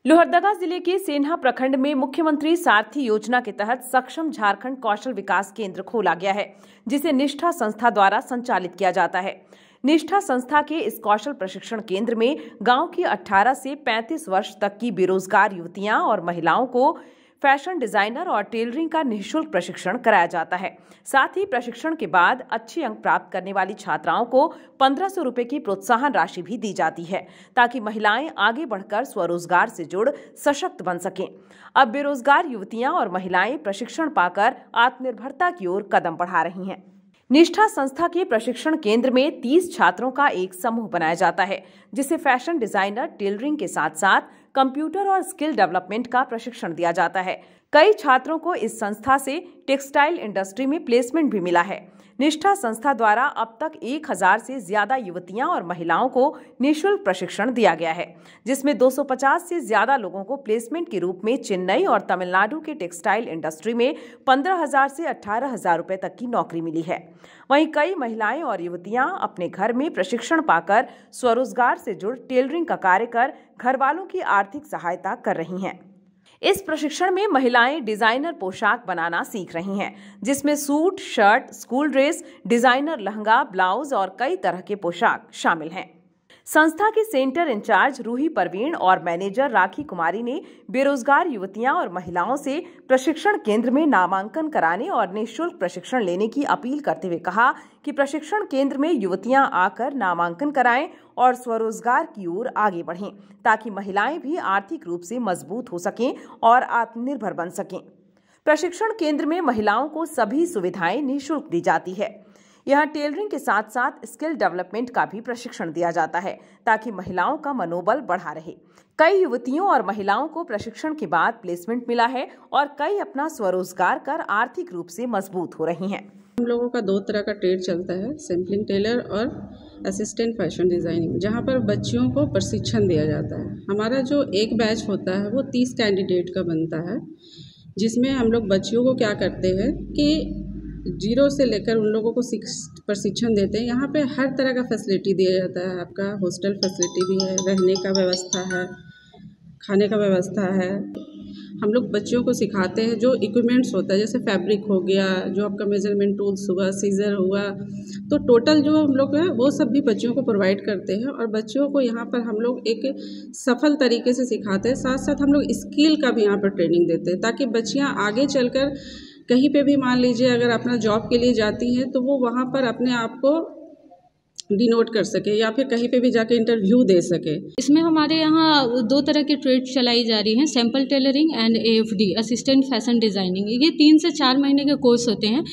लोहरदगा जिले के सेन्हा प्रखंड में मुख्यमंत्री सारथी योजना के तहत सक्षम झारखंड कौशल विकास केंद्र खोला गया है, जिसे निष्ठा संस्था द्वारा संचालित किया जाता है। निष्ठा संस्था के इस कौशल प्रशिक्षण केंद्र में गांव की 18 से 35 वर्ष तक की बेरोजगार युवतियां और महिलाओं को फैशन डिजाइनर और टेलरिंग का निःशुल्क प्रशिक्षण कराया जाता है। साथ ही प्रशिक्षण के बाद अच्छे अंक प्राप्त करने वाली छात्राओं को 1500 रुपए की प्रोत्साहन राशि भी दी जाती है, ताकि महिलाएं आगे बढ़कर स्वरोजगार से जुड़ सशक्त बन सकें। अब बेरोजगार युवतियां और महिलाएं प्रशिक्षण पाकर आत्मनिर्भरता की ओर कदम बढ़ा रही हैं। निष्ठा संस्था के प्रशिक्षण केंद्र में 30 छात्रों का एक समूह बनाया जाता है, जिसे फैशन डिजाइनर, टेलरिंग के साथ साथ कंप्यूटर और स्किल डेवलपमेंट का प्रशिक्षण दिया जाता है। कई छात्रों को इस संस्था से टेक्सटाइल इंडस्ट्री में प्लेसमेंट भी मिला है। निष्ठा संस्था द्वारा अब तक 1000 से ज्यादा युवतियां और महिलाओं को निःशुल्क प्रशिक्षण दिया गया है, जिसमें 250 से ज्यादा लोगों को प्लेसमेंट के रूप में चेन्नई और तमिलनाडु के टेक्सटाइल इंडस्ट्री में 15,000 से 18,000 रुपए तक की नौकरी मिली है। वहीं कई महिलाएं और युवतियां अपने घर में प्रशिक्षण पाकर स्वरोजगार से जुड़ टेलरिंग का कार्य कर घर वालों की आर्थिक सहायता कर रही हैं। इस प्रशिक्षण में महिलाएं डिजाइनर पोशाक बनाना सीख रही हैं, जिसमें suit, shirt, school dress, designer lehenga, blouse और कई तरह के पोशाक शामिल हैं। संस्था के सेंटर इंचार्ज रूही परवीन और मैनेजर राखी कुमारी ने बेरोजगार युवतियां और महिलाओं से प्रशिक्षण केंद्र में नामांकन कराने और निःशुल्क प्रशिक्षण लेने की अपील करते हुए कहा कि प्रशिक्षण केंद्र में युवतियां आकर नामांकन कराएं और स्वरोजगार की ओर आगे बढ़ें, ताकि महिलाएं भी आर्थिक रूप से मजबूत हो सकें और आत्मनिर्भर बन सकें। प्रशिक्षण केंद्र में महिलाओं को सभी सुविधाएं निःशुल्क दी जाती है। यहाँ टेलरिंग के साथ साथ स्किल डेवलपमेंट का भी प्रशिक्षण दिया जाता है, ताकि महिलाओं का मनोबल बढ़ा रहे। कई युवतियों और महिलाओं को प्रशिक्षण के बाद प्लेसमेंट मिला है और कई अपना स्वरोजगार कर आर्थिक रूप से मजबूत हो रही हैं। हम लोगों का 2 तरह का ट्रेड चलता है, सैम्पलिंग टेलर और असिस्टेंट फैशन डिज़ाइनिंग, जहाँ पर बच्चियों को प्रशिक्षण दिया जाता है। हमारा जो एक बैच होता है वो 30 कैंडिडेट का बनता है, जिसमें हम लोग बच्चियों को क्या करते हैं कि 0 से लेकर उन लोगों को प्रशिक्षण देते हैं। यहाँ पे हर तरह का फैसिलिटी दिया जाता है। आपका हॉस्टल फैसिलिटी भी है, रहने का व्यवस्था है, खाने का व्यवस्था है। हम लोग बच्चियों को सिखाते हैं जो इक्विपमेंट्स होता है, जैसे फैब्रिक हो गया, जो आपका मेजरमेंट टूल्स हुआ, सीजर हुआ, तो टोटल जो हम लोग है वो सब भी बच्चियों को प्रोवाइड करते हैं। और बच्चियों को यहाँ पर हम लोग एक सफल तरीके से सिखाते हैं। साथ साथ हम लोग स्किल का भी यहाँ पर ट्रेनिंग देते हैं, ताकि बच्चियाँ आगे चलकर कहीं पे भी मान लीजिए अगर अपना जॉब के लिए जाती हैं तो वो वहाँ पर अपने आप को डिनोट कर सके या फिर कहीं पे भी जाके इंटरव्यू दे सके। इसमें हमारे यहाँ 2 तरह की ट्रेड चलाई जा रही हैं, sample tailoring and AFD, assistant fashion designing. ये 3 से 4 महीने के कोर्स होते हैं।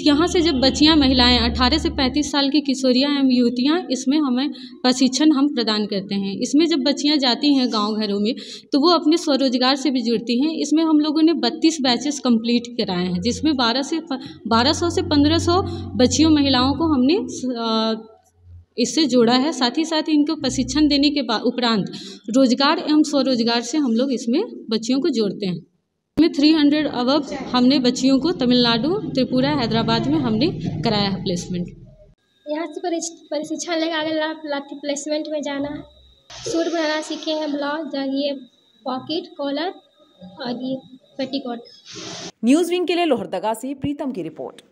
यहाँ से जब बच्चियाँ, महिलाएं 18 से 35 साल की किशोरियाँ एवं युवतियाँ, इसमें हमें प्रशिक्षण हम प्रदान करते हैं। इसमें जब बच्चियाँ जाती हैं गाँव घरों में तो वो अपने स्वरोजगार से भी जुड़ती हैं। इसमें हम लोगों ने 32 बैचेस कंप्लीट कराए हैं, जिसमें 1200 से 1500 बच्चियों, महिलाओं को हमने इससे जोड़ा है। साथ ही साथ इनको प्रशिक्षण देने के उपरांत रोजगार एवं स्वरोजगार से हम लोग इसमें बच्चियों को जोड़ते हैं। इसमें 300 अबव हमने बच्चियों को तमिलनाडु, त्रिपुरा, हैदराबाद में हमने कराया है प्लेसमेंट। यहाँ से प्रशिक्षण लेकर आगे प्लेसमेंट में जाना है। सूट बनाना सीखे हैं, ब्लाउज, ये पॉकेट, कॉलर और ये पेटीकोट। न्यूज़ विंग के लिए लोहरदगा से प्रीतम की रिपोर्ट।